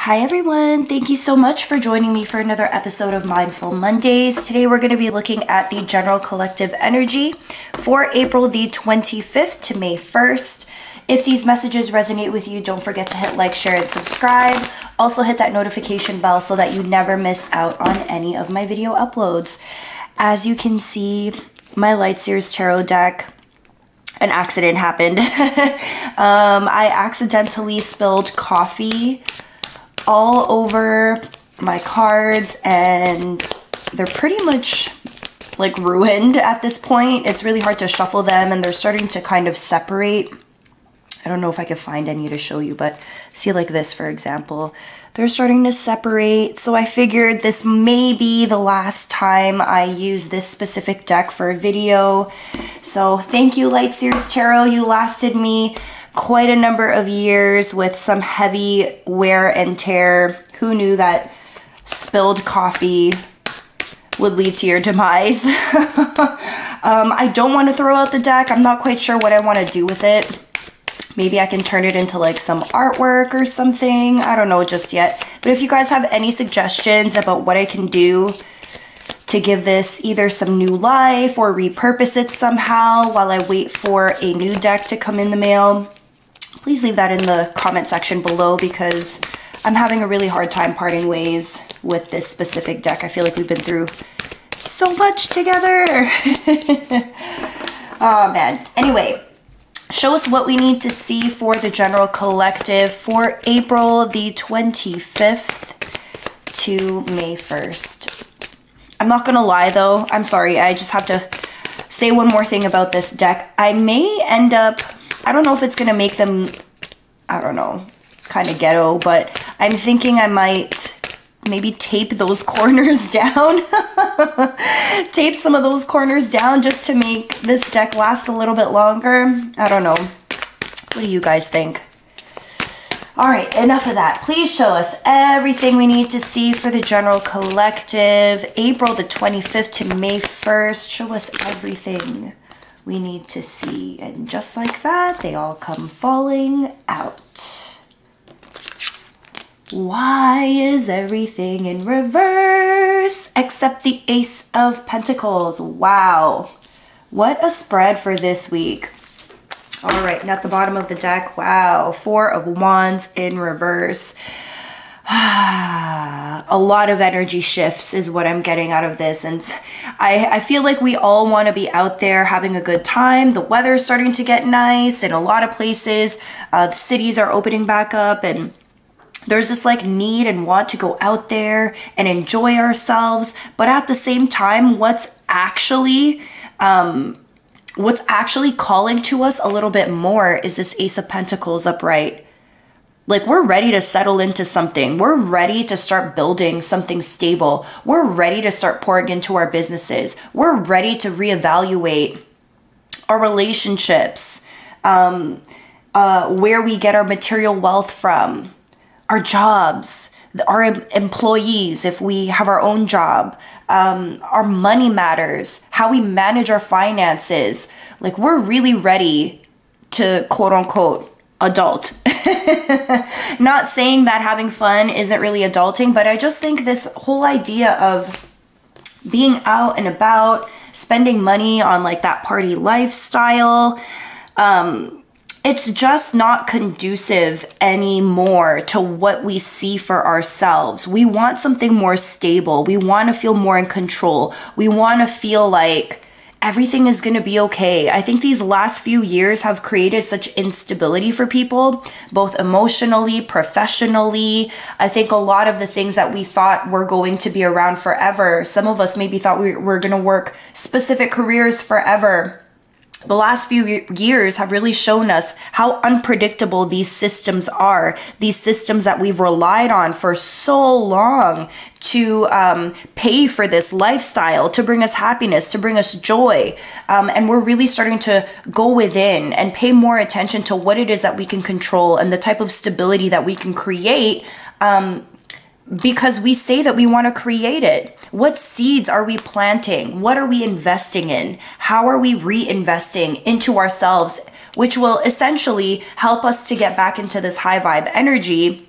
Hi everyone, thank you so much for joining me for another episode of Mindful Mondays. Today we're going to be looking at the general collective energy for April the 25th to May 1st. If these messages resonate with you, don't forget to hit like, share, and subscribe. Also hit that notification bell so that you never miss out on any of my video uploads. As you can see, my Light Series Tarot deck, an accident happened. I accidentally spilled coffee all over my cards and they're pretty much like ruined at this point. It's really hard to shuffle them and they're starting to kind of separate. I don't know if I could find any to show you, but see like this, for example, they're starting to separate. So I figured this may be the last time I use this specific deck for a video. So thank you, Light Series Tarot. You lasted me quite a number of years with some heavy wear and tear. Who knew that spilled coffee would lead to your demise? I don't want to throw out the deck. I'm not quite sure what I want to do with it. Maybe I can turn it into like some artwork or something. I don't know just yet. But if you guys have any suggestions about what I can do to give this either some new life or repurpose it somehow while I wait for a new deck to come in the mail, please leave that in the comment section below because I'm having a really hard time parting ways with this specific deck. I feel like we've been through so much together. Oh man. Anyway, show us what we need to see for the general collective for April the 25th to May 1st. I'm not gonna lie though, I'm sorry, I just have to say one more thing about this deck. I may end up, I don't know if it's gonna make them, I don't know, kind of ghetto, but I'm thinking I might maybe tape those corners down. Tape some of those corners down just to make this deck last a little bit longer. I don't know. What do you guys think? All right, enough of that. Please show us everything we need to see for the general collective. April the 25th to May 1st. Show us everything we need to see. And just like that, they all come falling out. Why is everything in reverse except the Ace of Pentacles? Wow. What a spread for this week. All right, and at the bottom of the deck, wow, Four of Wands in reverse. A lot of energy shifts is what I'm getting out of this. And I feel like we all want to be out there having a good time. The weather's starting to get nice in a lot of places. The cities are opening back up and there's this like need and want to go out there and enjoy ourselves. But at the same time, what's actually calling to us a little bit more is this Ace of Pentacles upright. Like we're ready to settle into something. We're ready to start building something stable. We're ready to start pouring into our businesses. We're ready to reevaluate our relationships, where we get our material wealth from, our jobs, our employees, if we have our own job, our money matters, how we manage our finances. Like we're really ready to quote unquote adult. Not saying that having fun isn't really adulting, but I just think this whole idea of being out and about, spending money on like that party lifestyle, it's just not conducive anymore to what we see for ourselves. We want something more stable. We want to feel more in control. We want to feel like everything is going to be okay. I think these last few years have created such instability for people, both emotionally, professionally. I think a lot of the things that we thought were going to be around forever, some of us maybe thought we were going to work specific careers forever. The last few years have really shown us how unpredictable these systems are. These systems that we've relied on for so long to pay for this lifestyle, to bring us happiness, to bring us joy. And we're really starting to go within and pay more attention to what it is that we can control and the type of stability that we can create because we say that we want to create it. What seeds are we planting? What are we investing in? How are we reinvesting into ourselves, which will essentially help us to get back into this high vibe energy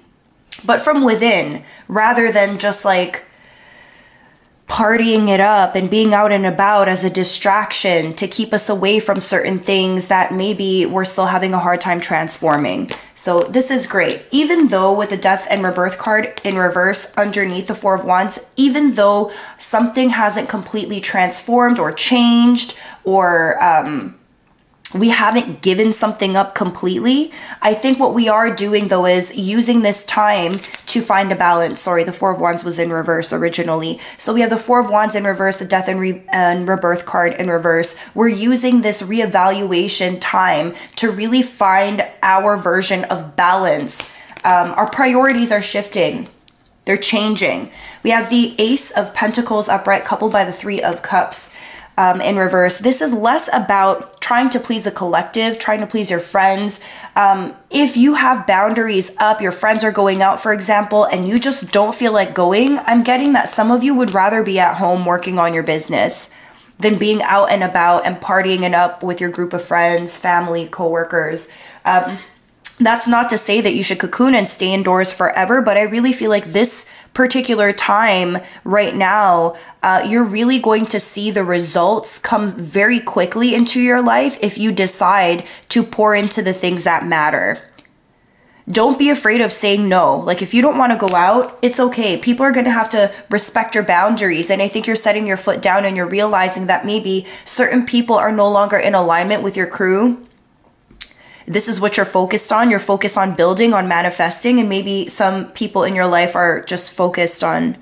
but from within, rather than just like partying it up and being out and about as a distraction to keep us away from certain things that maybe we're still having a hard time transforming. So this is great. Even though with the Death and Rebirth card in reverse underneath the Four of Wands, even though something hasn't completely transformed or changed, or we haven't given something up completely, I think what we are doing though is using this time to find a balance. Sorry, the Four of Wands was in reverse originally. So we have the Four of Wands in reverse, the Death and Rebirth card in reverse. We're using this reevaluation time to really find our version of balance. Our priorities are shifting. They're changing. We have the Ace of Pentacles upright coupled by the Three of Cups in reverse. This is less about trying to please the collective, trying to please your friends. If you have boundaries up, your friends are going out, for example, and you just don't feel like going, I'm getting that some of you would rather be at home working on your business than being out and about and partying it up with your group of friends, family, coworkers. That's not to say that you should cocoon and stay indoors forever, but I really feel like this particular time right now, you're really going to see the results come very quickly into your life if you decide to pour into the things that matter. Don't be afraid of saying no. Like if you don't want to go out, it's okay. People are going to have to respect your boundaries. And I think you're setting your foot down and you're realizing that maybe certain people are no longer in alignment with your crew. This is what you're focused on. You're focused on building, on manifesting, and maybe some people in your life are just focused on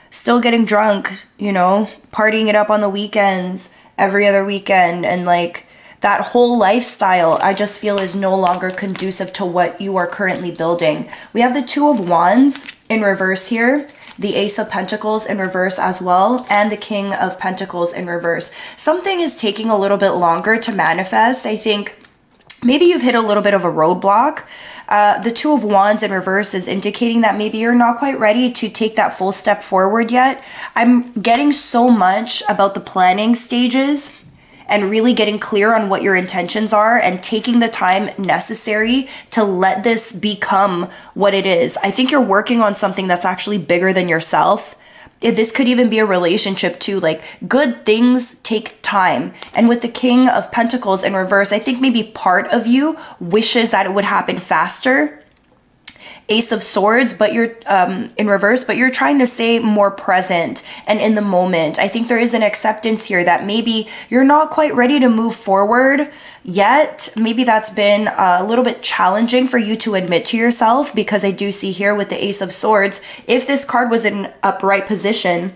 still getting drunk, you know, partying it up on the weekends, every other weekend, and like that whole lifestyle, I just feel is no longer conducive to what you are currently building. We have the Two of Wands in reverse here, the Ace of Pentacles in reverse as well, and the King of Pentacles in reverse. Something is taking a little bit longer to manifest. I think maybe you've hit a little bit of a roadblock. The Two of Wands in reverse is indicating that maybe you're not quite ready to take that full step forward yet. I'm getting so much about the planning stages and really getting clear on what your intentions are and taking the time necessary to let this become what it is. I think you're working on something that's actually bigger than yourself. This could even be a relationship too. Like good things take time. And with the King of Pentacles in reverse, I think maybe part of you wishes that it would happen faster. Ace of Swords, but you're in reverse, but you're trying to stay more present and in the moment. I think there is an acceptance here that maybe you're not quite ready to move forward yet. Maybe that's been a little bit challenging for you to admit to yourself, because I do see here with the Ace of Swords, if this card was in upright position,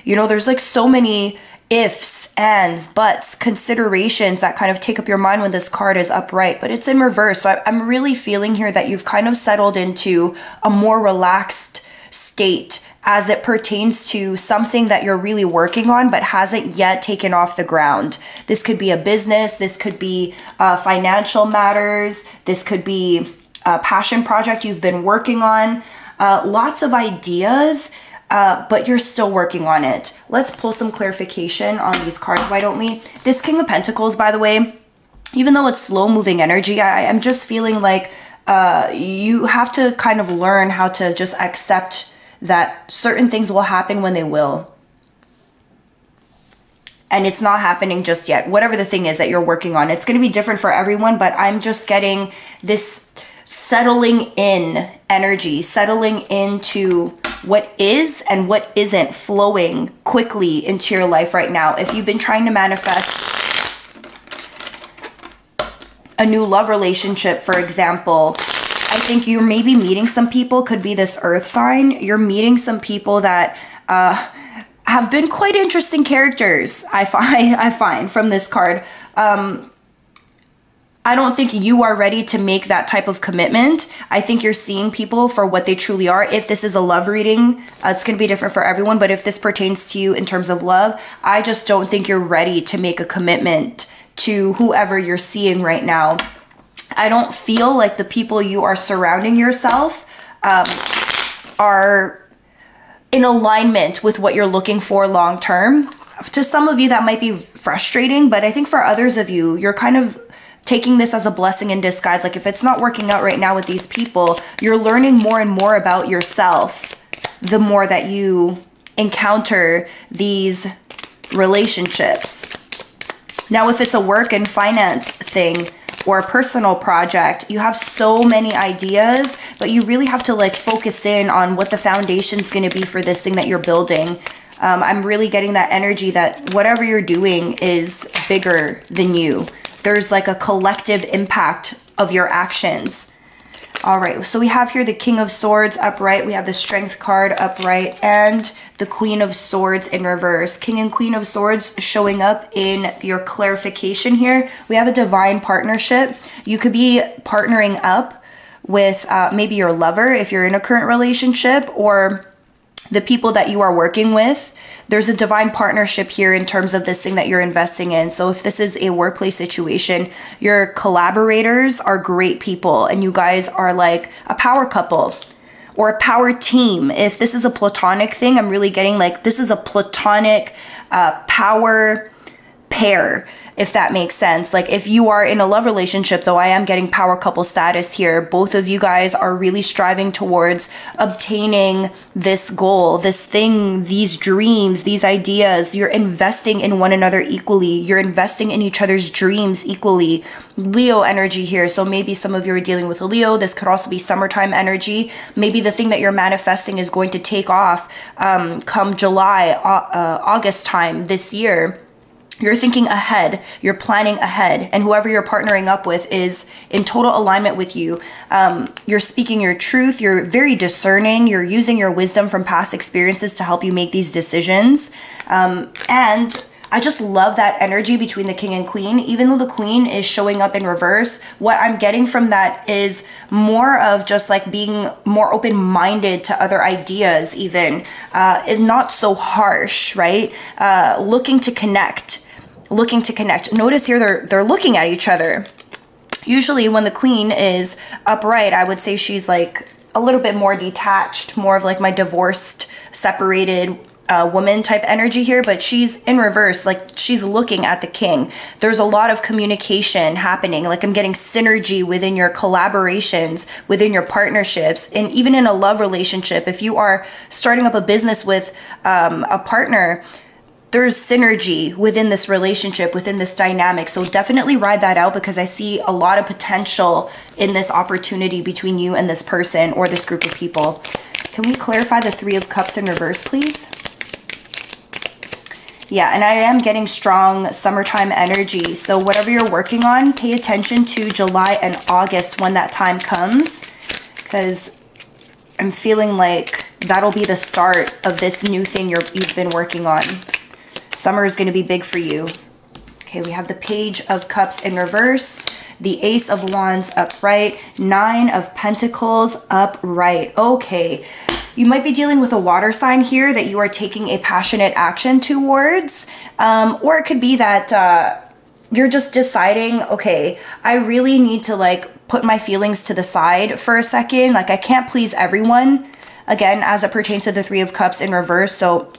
you know, there's like so many ifs, ands, buts, considerations that kind of take up your mind when this card is upright, but it's in reverse. So I'm really feeling here that you've kind of settled into a more relaxed state as it pertains to something that you're really working on but hasn't yet taken off the ground. This could be a business, this could be financial matters, this could be a passion project you've been working on, lots of ideas, but you're still working on it. Let's pull some clarification on these cards, why don't we? This King of Pentacles, by the way, even though it's slow moving energy, I'm just feeling like you have to kind of learn how to just accept that certain things will happen when they will. And it's not happening just yet. Whatever the thing is that you're working on, it's going to be different for everyone, but I'm just getting this settling in energy, settling into what is and what isn't flowing quickly into your life right now. If you've been trying to manifest a new love relationship, for example, I think you're maybe meeting some people, could be this earth sign. You're meeting some people that have been quite interesting characters, I find from this card. I don't think you are ready to make that type of commitment. I think you're seeing people for what they truly are. If this is a love reading, it's going to be different for everyone. But if this pertains to you in terms of love, I just don't think you're ready to make a commitment to whoever you're seeing right now. I don't feel like the people you are surrounding yourself are in alignment with what you're looking for long term. To some of you, that might be frustrating, but I think for others of you, you're kind of taking this as a blessing in disguise. Like if it's not working out right now with these people, you're learning more and more about yourself the more that you encounter these relationships. Now, if it's a work and finance thing or a personal project, you have so many ideas, but you really have to like focus in on what the foundation's going to be for this thing that you're building. I'm really getting that energy that whatever you're doing is bigger than you. There's like a collective impact of your actions. All right, so we have here the King of Swords upright, we have the Strength card upright, and the Queen of Swords in reverse. King and Queen of Swords showing up in your clarification here. We have a divine partnership. You could be partnering up with maybe your lover if you're in a current relationship, or the people that you are working with. There's a divine partnership here in terms of this thing that you're investing in. So if this is a workplace situation, your collaborators are great people and you guys are like a power couple or a power team. If this is a platonic thing, I'm really getting like this is a platonic power pair, if that makes sense. Like if you are in a love relationship, though, I am getting power couple status here. Both of you guys are really striving towards obtaining this goal, this thing, these dreams, these ideas. You're investing in one another equally. You're investing in each other's dreams equally. Leo energy here. So maybe some of you are dealing with a Leo. This could also be summertime energy. Maybe the thing that you're manifesting is going to take off come July, August time this year. You're thinking ahead, you're planning ahead, and whoever you're partnering up with is in total alignment with you. You're speaking your truth, you're very discerning, you're using your wisdom from past experiences to help you make these decisions. And I just love that energy between the King and Queen. Even though the Queen is showing up in reverse, what I'm getting from that is more of just like being more open-minded to other ideas even, and not so harsh, right? Looking to connect. Notice here they're looking at each other. Usually when the Queen is upright, I would say she's like a little bit more detached, more of like my divorced, separated woman type energy here, but she's in reverse, like she's looking at the King. There's a lot of communication happening. Like I'm getting synergy within your collaborations, within your partnerships, and even in a love relationship. If you are starting up a business with a partner, there's synergy within this relationship, within this dynamic. So definitely ride that out, because I see a lot of potential in this opportunity between you and this person or this group of people. Can we clarify the Three of Cups in reverse, please? Yeah, and I am getting strong summertime energy. So whatever you're working on, pay attention to July and August when that time comes, because I'm feeling like that'll be the start of this new thing you've been working on. Summer is going to be big for you. Okay, we have the Page of Cups in reverse, the Ace of Wands upright, Nine of Pentacles upright. Okay, you might be dealing with a water sign here that you are taking a passionate action towards, or it could be that you're just deciding, okay, I really need to like put my feelings to the side for a second. Like I can't please everyone, again, as it pertains to the Three of Cups in reverse. So,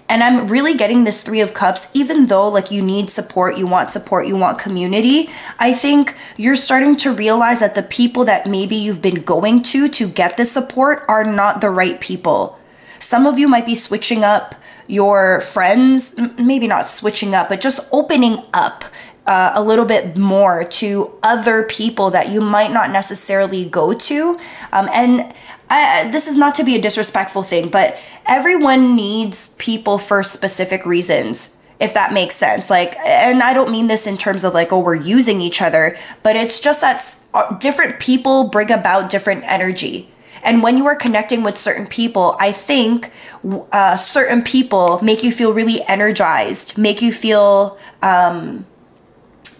and I'm really getting this Three of Cups, even though like you need support, you want community. I think you're starting to realize that the people that maybe you've been going to get the support are not the right people. Some of you might be switching up your friends, maybe not switching up, but just opening up a little bit more to other people that you might not necessarily go to. This is not to be a disrespectful thing, but everyone needs people for specific reasons, if that makes sense. Like, and I don't mean this in terms of like, oh, we're using each other, but it's just that different people bring about different energy. And when you are connecting with certain people, I think certain people make you feel really energized, make you feel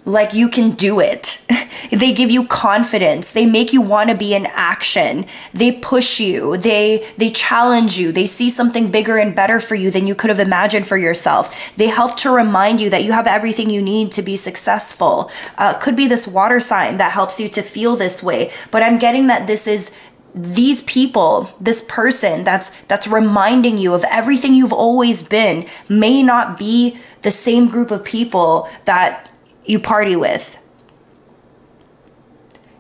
like you can do it. They give you confidence. They make you want to be in action. They push you. They challenge you. They see something bigger and better for you than you could have imagined for yourself. They help to remind you that you have everything you need to be successful. Could be this water sign that helps you to feel this way. But I'm getting that this is these people, this person that's reminding you of everything you've always been may not be the same group of people that you party with.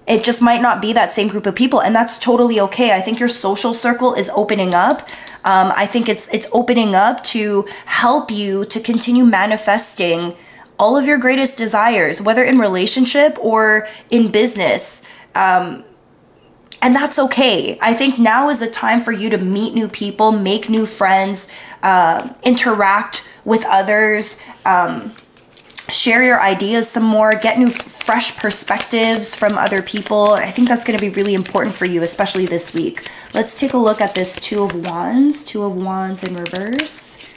It just might not be that same group of people, and that's totally okay. I think your social circle is opening up. I think it's opening up to help you to continue manifesting all of your greatest desires, whether in relationship or in business. And that's okay. I think now is the time for you to meet new people, make new friends, interact with others, share your ideas some more, get new fresh perspectives from other people. I think that's going to be really important for you, especially this week. Let's take a look at this Two of Wands in reverse.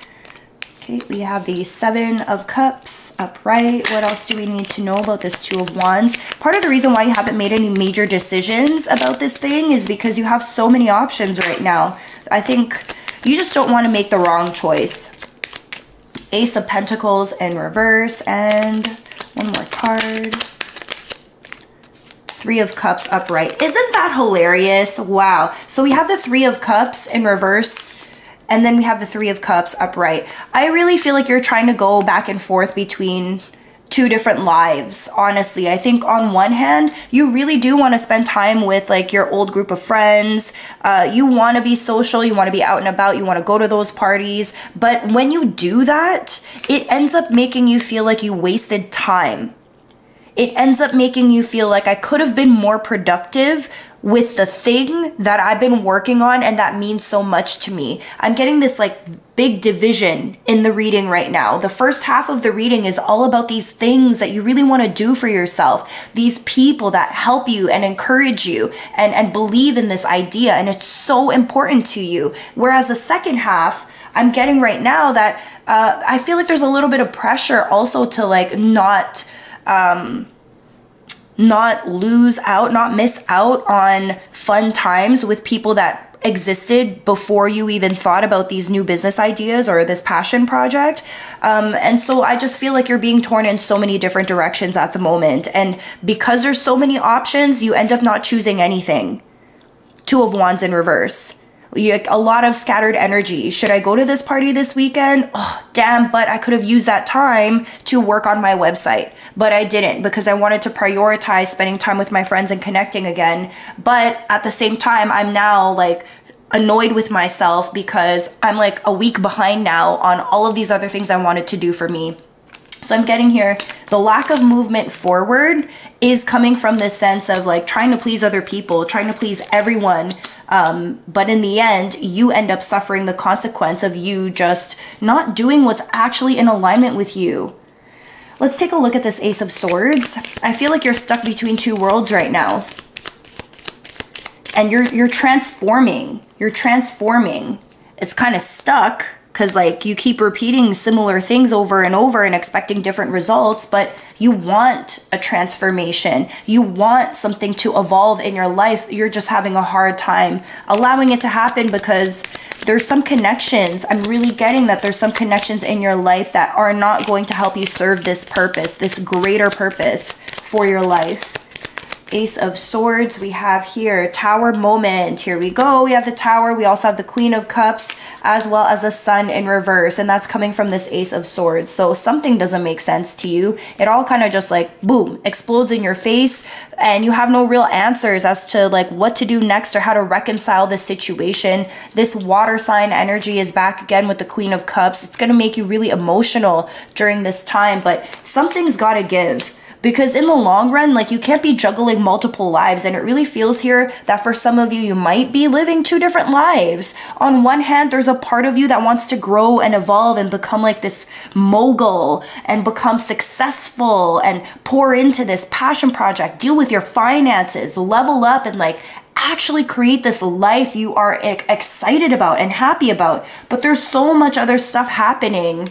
Okay, we have the Seven of Cups upright. What else do we need to know about this Two of Wands? Part of the reason why you haven't made any major decisions about this thing is because you have so many options right now. I think you just don't want to make the wrong choice. Ace of Pentacles in reverse, and one more card. Three of Cups upright. Isn't that hilarious? Wow. So we have the Three of Cups in reverse, and then we have the Three of Cups upright. I really feel like you're trying to go back and forth between two different lives, honestly. I think on one hand, you really do want to spend time with like your old group of friends. You want to be social, you want to be out and about, you want to go to those parties. But when you do that, it ends up making you feel like you wasted time. It ends up making you feel like I could have been more productive with the thing that I've been working on and that means so much to me. I'm getting this like big division in the reading right now. The first half of the reading is all about these things that you really want to do for yourself. These people that help you and encourage you and believe in this idea, and it's so important to you. Whereas the second half, I'm getting right now that I feel like there's a little bit of pressure also to like not lose out, not miss out on fun times with people that existed before you even thought about these new business ideas or this passion project. And so I just feel like you're being torn in so many different directions at the moment. And because there's so many options, you end up not choosing anything. Two of Wands in reverse. A lot of scattered energy. Should I go to this party this weekend? Oh, damn, but I could have used that time to work on my website. But I didn't because I wanted to prioritize spending time with my friends and connecting again. But at the same time, I'm now like annoyed with myself because I'm like a week behind now on all of these other things I wanted to do for me. So I'm getting here, the lack of movement forward is coming from this sense of like trying to please other people, trying to please everyone. But in the end, you end up suffering the consequence of you just not doing what's actually in alignment with you. Let's take a look at this Ace of Swords. I feel like you're stuck between two worlds right now. And you're transforming. You're transforming. It's kind of stuck because like you keep repeating similar things over and over and expecting different results, but you want a transformation. You want something to evolve in your life. You're just having a hard time allowing it to happen because there's some connections. I'm really getting that there's some connections in your life that are not going to help you serve this purpose, this greater purpose for your life. Ace of Swords, we have here Tower moment. Here we go. We have the Tower. We also have the Queen of Cups as well as the Sun in reverse, and that's coming from this Ace of Swords. So something doesn't make sense to you. It all kind of just like boom, explodes in your face, and you have no real answers as to like what to do next or how to reconcile this situation. This water sign energy is back again with the Queen of Cups. It's going to make you really emotional during this time, but something's got to give. Because in the long run, like you can't be juggling multiple lives. And it really feels here that for some of you, you might be living two different lives. On one hand, there's a part of you that wants to grow and evolve and become like this mogul and become successful and pour into this passion project, deal with your finances, level up and like actually create this life you are excited about and happy about. But there's so much other stuff happening.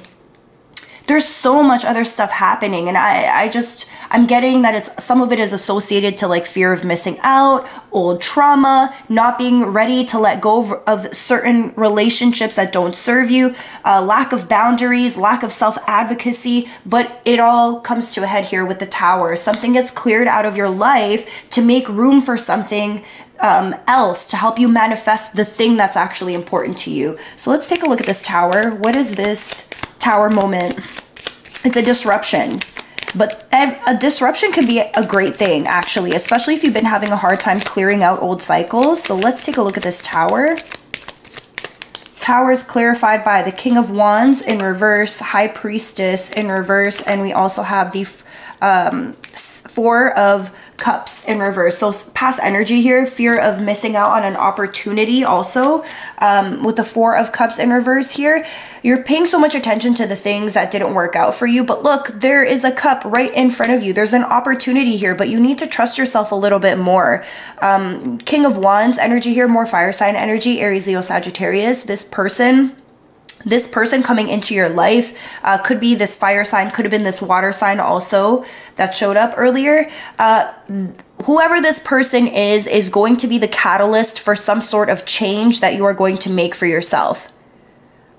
There's so much other stuff happening, and I'm getting that some of it is associated to like fear of missing out, old trauma, not being ready to let go of certain relationships that don't serve you, lack of boundaries, lack of self-advocacy, but it all comes to a head here with the Tower. Something gets cleared out of your life to make room for something else to help you manifest the thing that's actually important to you. So let's take a look at this Tower. What is this Tower moment? It's a disruption. But a disruption can be a great thing, actually, especially if you've been having a hard time clearing out old cycles. So let's take a look at this Tower. Tower is clarified by the King of Wands in reverse, High Priestess in reverse, and we also have the Four of Cups in reverse. So past energy here, fear of missing out on an opportunity also. With the Four of Cups in reverse here, you're paying so much attention to the things that didn't work out for you. But look, there is a cup right in front of you. There's an opportunity here, but you need to trust yourself a little bit more. King of Wands energy here, more fire sign energy, Aries, Leo, Sagittarius. This person coming into your life could be this fire sign, could have been this water sign also that showed up earlier. Whoever this person is going to be the catalyst for some sort of change that you are going to make for yourself.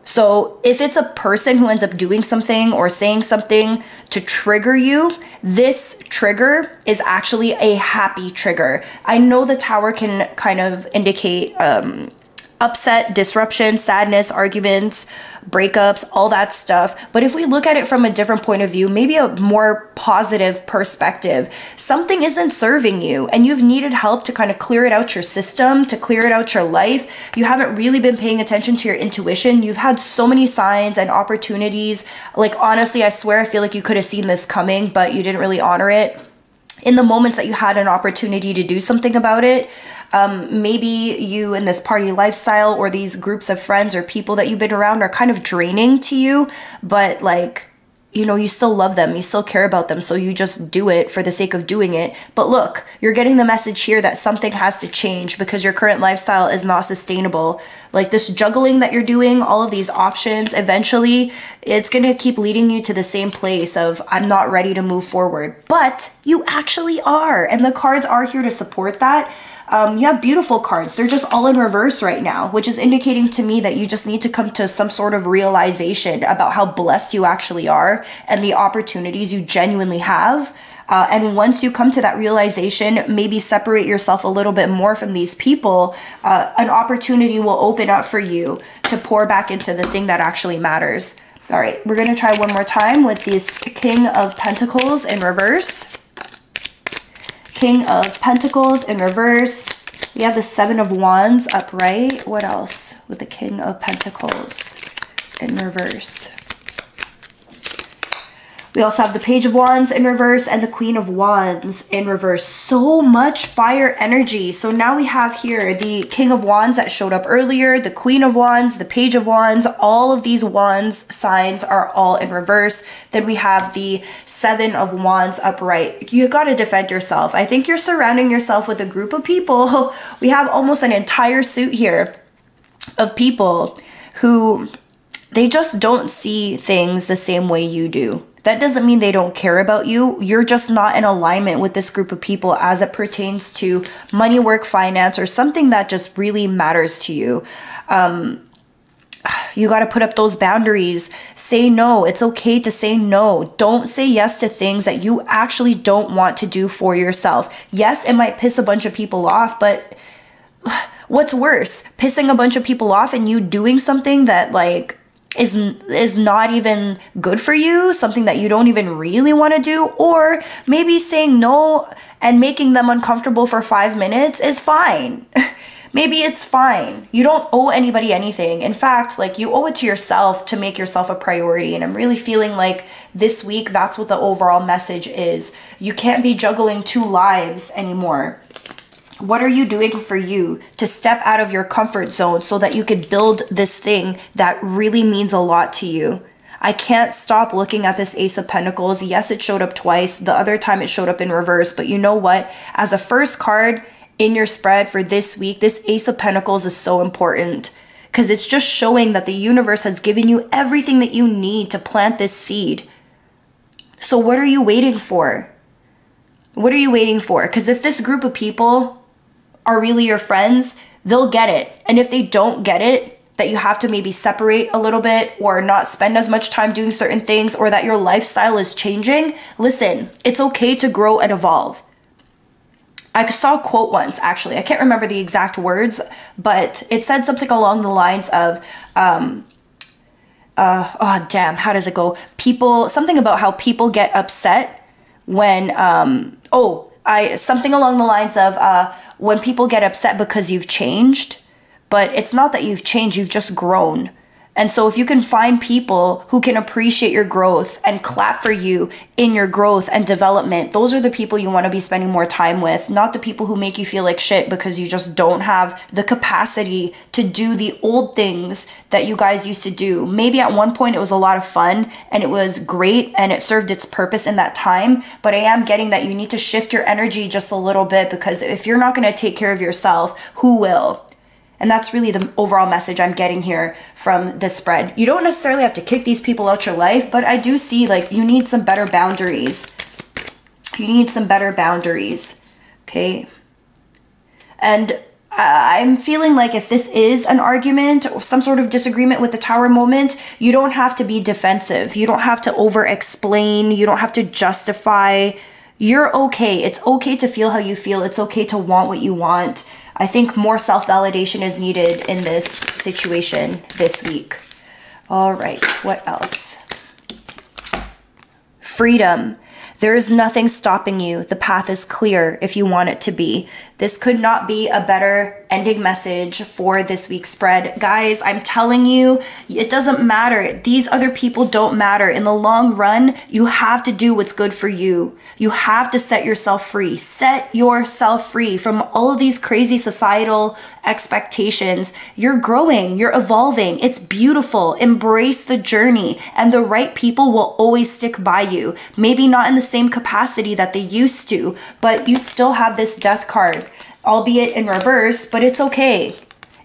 So if it's a person who ends up doing something or saying something to trigger you, this trigger is actually a happy trigger. I know the Tower can kind of indicate upset, disruption, sadness, arguments, breakups, all that stuff. But if we look at it from a different point of view, maybe a more positive perspective, something isn't serving you and you've needed help to kind of clear it out your system, to clear it out your life. You haven't really been paying attention to your intuition. You've had so many signs and opportunities. Like, honestly, I swear, I feel like you could have seen this coming, but you didn't really honor it. In the moments that you had an opportunity to do something about it, maybe you in this party lifestyle or these groups of friends or people that you've been around are kind of draining to you, but like, you know, you still love them, you still care about them, so you just do it for the sake of doing it. But look, you're getting the message here that something has to change because your current lifestyle is not sustainable. Like this juggling that you're doing, all of these options, eventually it's going to keep leading you to the same place of I'm not ready to move forward. But you actually are, and the cards are here to support that. You have beautiful cards. They're just all in reverse right now, which is indicating to me that you just need to come to some sort of realization about how blessed you actually are and the opportunities you genuinely have. And once you come to that realization, maybe separate yourself a little bit more from these people, an opportunity will open up for you to pour back into the thing that actually matters. All right, we're going to try one more time with this King of Pentacles in reverse. King of Pentacles in reverse. We have the Seven of Wands upright. What else with the King of Pentacles in reverse? We also have the Page of Wands in reverse and the Queen of Wands in reverse. So much fire energy. So now we have here the King of Wands that showed up earlier, the Queen of Wands, the Page of Wands. All of these Wands signs are all in reverse. Then we have the Seven of Wands upright. You got to defend yourself. I think you're surrounding yourself with a group of people. We have almost an entire suit here of people who they just don't see things the same way you do. That doesn't mean they don't care about you. You're just not in alignment with this group of people as it pertains to money, work, finance, or something that just really matters to you. You got to put up those boundaries. Say no. It's okay to say no. Don't say yes to things that you actually don't want to do for yourself. Yes, it might piss a bunch of people off, but what's worse? Pissing a bunch of people off and you doing something that like is not even good for you, something that you don't even really want to do, or maybe saying no and making them uncomfortable for 5 minutes is fine. Maybe it's fine. You don't owe anybody anything. In fact, like you owe it to yourself to make yourself a priority. And I'm really feeling like this week, that's what the overall message is. You can't be juggling 2 lives anymore. What are you doing for you to step out of your comfort zone so that you could build this thing that really means a lot to you? I can't stop looking at this Ace of Pentacles. Yes, it showed up twice. The other time it showed up in reverse. But you know what? As a first card in your spread for this week, this Ace of Pentacles is so important because it's just showing that the universe has given you everything that you need to plant this seed. So what are you waiting for? What are you waiting for? Because if this group of people are really your friends, they'll get it. And if they don't get it, that you have to maybe separate a little bit or not spend as much time doing certain things, or that your lifestyle is changing, listen, it's okay to grow and evolve. I saw a quote once, actually. I can't remember the exact words, but it said something along the lines of, oh damn, how does it go? Something about how people get upset when, something along the lines of when people get upset because you've changed, but it's not that you've changed, you've just grown. And so if you can find people who can appreciate your growth and clap for you in your growth and development, those are the people you want to be spending more time with, not the people who make you feel like shit because you just don't have the capacity to do the old things that you guys used to do. Maybe at one point it was a lot of fun and it was great and it served its purpose in that time, but I am getting that you need to shift your energy just a little bit, because if you're not going to take care of yourself, who will? And that's really the overall message I'm getting here from this spread. You don't necessarily have to kick these people out your life, but I do see like you need some better boundaries. You need some better boundaries, okay? And I'm feeling like if this is an argument or some sort of disagreement with the Tower moment, you don't have to be defensive. You don't have to over-explain. You don't have to justify. You're okay. It's okay to feel how you feel. It's okay to want what you want. I think more self-validation is needed in this situation this week. All right, what else? Freedom. There is nothing stopping you. The path is clear if you want it to be. This could not be a better ending message for this week's spread. Guys, I'm telling you, it doesn't matter. These other people don't matter. In the long run, you have to do what's good for you. You have to set yourself free. Set yourself free from all of these crazy societal expectations. You're growing. You're evolving. It's beautiful. Embrace the journey, and the right people will always stick by you. Maybe not in the same capacity that they used to, but you still have this death card, albeit in reverse, but it's okay.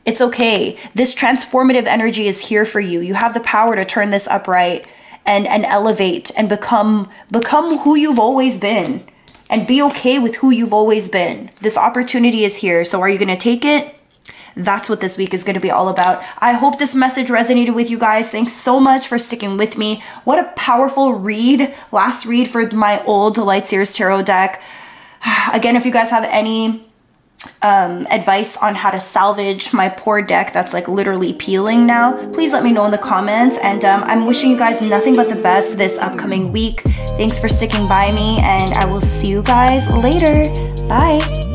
It's okay. This transformative energy is here for you. You have the power to turn this upright and elevate and become who you've always been, and be okay with who you've always been. This opportunity is here. So are you going to take it? That's what this week is going to be all about. I hope this message resonated with you guys. Thanks so much for sticking with me. What a powerful read. Last read for my old Light Seers Tarot deck. Again, if you guys have any advice on how to salvage my poor deck that's like literally peeling now, please let me know in the comments. And I'm wishing you guys nothing but the best this upcoming week. Thanks for sticking by me, and I will see you guys later. Bye.